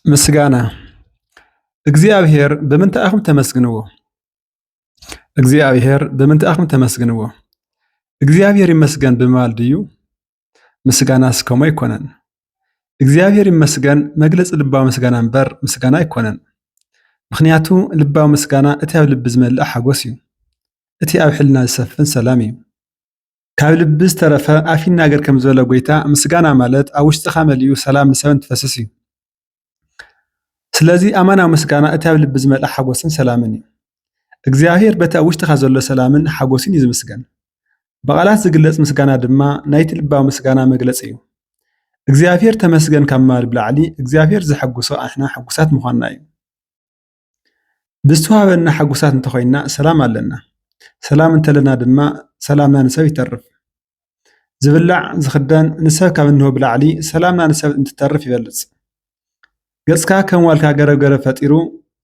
ምስጋና እግዚአብሔር በምንተአኽም ተመስግንዎ። እግዚአብሔር በምንተአኽም ተመስግንዎ። እግዚአብሔር ይመስገን ብምባል ድዩ ምስጋናስ ከመይ ኣይኮነን። እግዚአብሔር ይመስገን መግለፂ ልባዊ ምስጋና እምበር ምስጋና ኣይኮነን። ምክንያቱ ልባዊ ምስጋና እቲ ኣብ ልቢ ዝመልእ ሓጎስ እዩ። እቲ ኣብ ሕልና ዝሰፍን ሰላም እዩ። ካብ ልቢ ዝተረፈ ኣፍ ይናገር ከም ዝበለ ጎይታ ምስጋና ማለት ኣብ ውሽጥኻ መሊኡ ሰላም ንሰብ እንትፈስስ እዩ። ስለዚ ኣማናዊ ምስጋና እቲ ኣብ ልቢ ዝመልእ ሓጎስን ሰላምን እዩ። እግዚአብሔር በቲ ኣብ ውሽጥኻ ዘሎ ሰላምን ሓጎስን እዩ ዝምስገን። ብቓላት ዝግለጽ ምስጋና ድማ ናይቲ ልባዊ ምስጋና መግለፂ እዩ። እግዚአብሔር ተመስገን ካብ ምባል ብላዕሊ እግዚአብሔር ዝሐጉሶ ኣሕና ሕጉሳት ምዃንና እዩ። ብዝተዋሃበና ሓጉሳት እንተኮይንና ሰላም ኣለና። ሰላም እንተለና ድማ ሰላምና ንሰብ ይተርፍ። ዝብላዕ ዝኽደን ንሰብ ካብ እንሆ ብላዕሊ ሰላምና ንሰብ እንትተርፍ ይበልፅ። ገጽካ ከም ዋልካ ገረብ ገረብ ፈጢሩ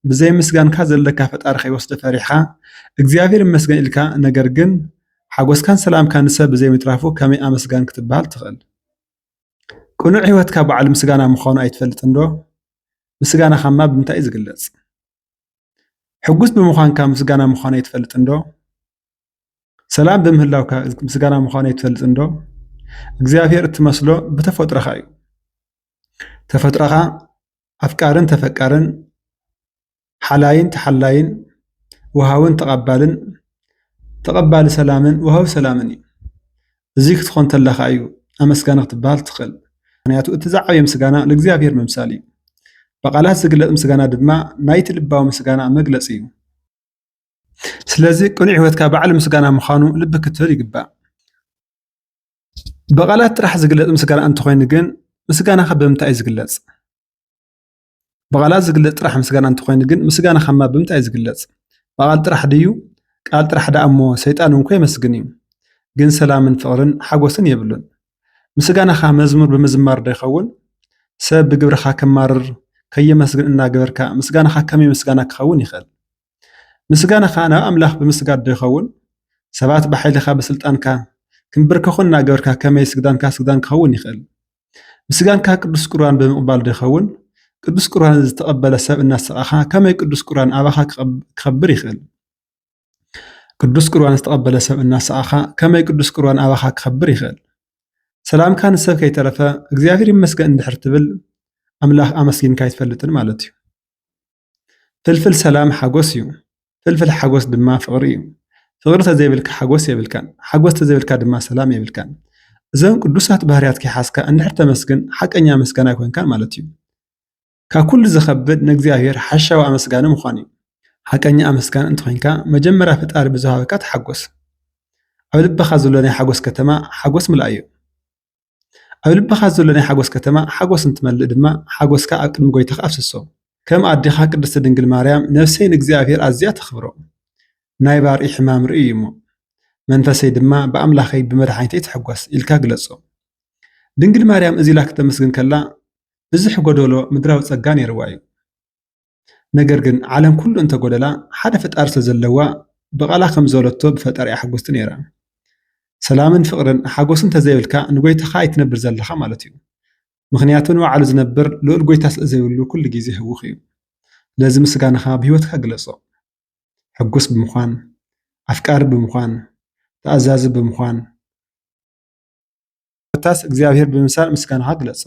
ብዘይ ምስጋንካ ዘለካ ፈጣሪ ከይወስደ ፈሪሕኻ እግዚአብሔር ይመስገን ኢልካ ነገር ግን ሓጎስካን ሰላምካ ንሰብ ብዘይ ምትራፉ ከመይ ኣመስጋን ክትበሃል ትኽእል? ቅኑዕ ህይወትካ በዓል ምስጋና ምዃኑ ኣይትፈልጥን ዶ? ምስጋናኻማ ብምንታይ እዩ ዝግለጽ? ሕጉስ ብምዃንካ ምስጋና ምዃኑ ኣይትፈልጥን ዶ? ሰላም ብምህላውካ ምስጋና ምዃኑ ኣይትፈልጥን ዶ? እግዚአብሔር እትመስሎ ብተፈጥሮኻ እዩ። ተፈጥሮኻ ኣፍቃርን ተፈቃርን ሓላይን ተሓላይን ወሃውን ተቐባልን ተቐባሊ ሰላምን ወሃቢ ሰላምን እዩ። እዚ ክትኾን ተለኻ እዩ ኣመስጋኒ ክትበሃል ትኽእል። ምክንያቱ እቲ ዝዓበየ ምስጋና ንእግዚአብሔር ምምሳል እዩ። ብቓላት ዝግለጽ ምስጋና ድማ ናይቲ ልባዊ ምስጋና መግለፂ እዩ። ስለዚ ቅኑዕ ህይወትካ በዓል ምስጋና ምዃኑ ልቢ ክትብል ይግባእ። ብቓላት ጥራሕ ዝግለጽ ምስጋና እንተኮይኑ ግን ምስጋናኻ ብምንታይ እዩ ዝግለጽ? ብቓላት ዝግለጽ ጥራሕ ምስጋና እንተኮይኑ ግን ምስጋናኻማ ብምንታይ እዩ ዝግለጽ? ብቓል ጥራሕ ድዩ? ቃል ጥራሕ ደኣ እሞ ሰይጣን እንኳ የመስግን እዩ። ግን ሰላምን ፍቕርን ሓጎስን የብሉን። ምስጋናኻ መዝሙር ብምዝማር ዶ ይኸውን? ሰብ ብግብርኻ ከማርር ከየመስግን እናገበርካ ምስጋናኻ ከመይ ምስጋና ክኸውን ይኽእል? ምስጋናኻ ናብ ኣምላኽ ብምስጋድ ዶ ይኸውን? ሰባት ብሓይልኻ ብስልጣንካ ክንብርከኹ እናገበርካ ከመይ ስግዳንካ ክኸውን ይኽእል? ምስጋንካ ቅዱስ ቁርባን ብምቕባል ዶ ይኸውን? ቅዱስ ቁርባን ዝተቐበለ ሰብ እናሰቓኻ ከመይ ቅዱስ ቁርባን ኣባኻ ክኸብር ይኽእል? ቅዱስ ቁርባን ዝተቐበለ ሰብ እናሰቓኻ ከመይ ቅዱስ ቁርባን ኣባኻ ክኸብር ይኽእል? ሰላምካ ንሰብ ከይተረፈ እግዚአብሔር ይመስገን እንድሕር ትብል ኣምላኽ ኣመስጊንካ ኣይትፈልጥን ማለት እዩ። ፍልፍል ሰላም ሓጎስ እዩ። ፍልፍል ሓጎስ ድማ ፍቕሪ እዩ። ፍቕሪ ተዘይብልካ ሓጎስ የብልካን። ሓጎስ ተዘይብልካ ድማ ሰላም የብልካን። እዞም ቅዱሳት ባህርያት ከይሓዝካ እንድሕር ተመስግን ሓቀኛ መስገና ኣይኮንካን ማለት እዩ። ካብ ኩሉ ዝኸብድ ንእግዚአብሔር ሓሻዊ ኣመስጋኒ ምዃን እዩ። ሓቀኛ ኣመስጋኒ እንተኮይንካ መጀመርያ ፈጣሪ ብዝሃበካ ትሓጎስ። ኣብ ልብኻ ዘሎ ናይ ሓጎስ ከተማ ሓጎስ ምልኣይ እዩ። ኣብ ልብኻ ዘሎ ናይ ሓጎስ ከተማ ሓጎስ እንትመልእ ድማ ሓጎስካ ኣብ ቅድሚ ጎይታኻ ኣፍስሶ። ከም ኣዴኻ ቅድስቲ ድንግል ማርያም ነፍሰይ ንእግዚአብሔር ኣዝያ ተኽብሮ ናይ ባርኢ ሕማም ርኢ እዩ እሞ መንፈሰይ ድማ ብኣምላኸይ ብመድሓኒተይ ትሕጓስ ኢልካ ግለጾ። ድንግል ማርያም እዚ ኢላ ክተመስግን ከላ ብዙሕ ጎደሎ ምድራዊ ጸጋ ነይርዋ እዩ። ነገር ግን ዓለም ኩሉ እንተጎደላ ሓደ ፈጣሪ ስለዘለዋ ብቓላ ከም ዝበለቶ ብፈጣሪኣ ሕጉስቲ ነይራ። ሰላምን ፍቕርን ሓጎስን ተዘይብልካ ንጎይታኻ ኣይትነብር ዘለኻ ማለት እዩ። ምክንያቱ ንባዕሉ ዝነብር ልዑል ጎይታ ስለ ዘይብሉ ኩሉ ግዜ ህውኽ እዩ። ለዚ ምስጋናኻ ብሂወትካ ግለጾ። ሕጉስ ብምዃን፣ ኣፍቃሪ ብምዃን፣ ተኣዛዚ ብምዃን ታስ እግዚአብሔር ብምምሳል ምስጋናኻ ግለጾ።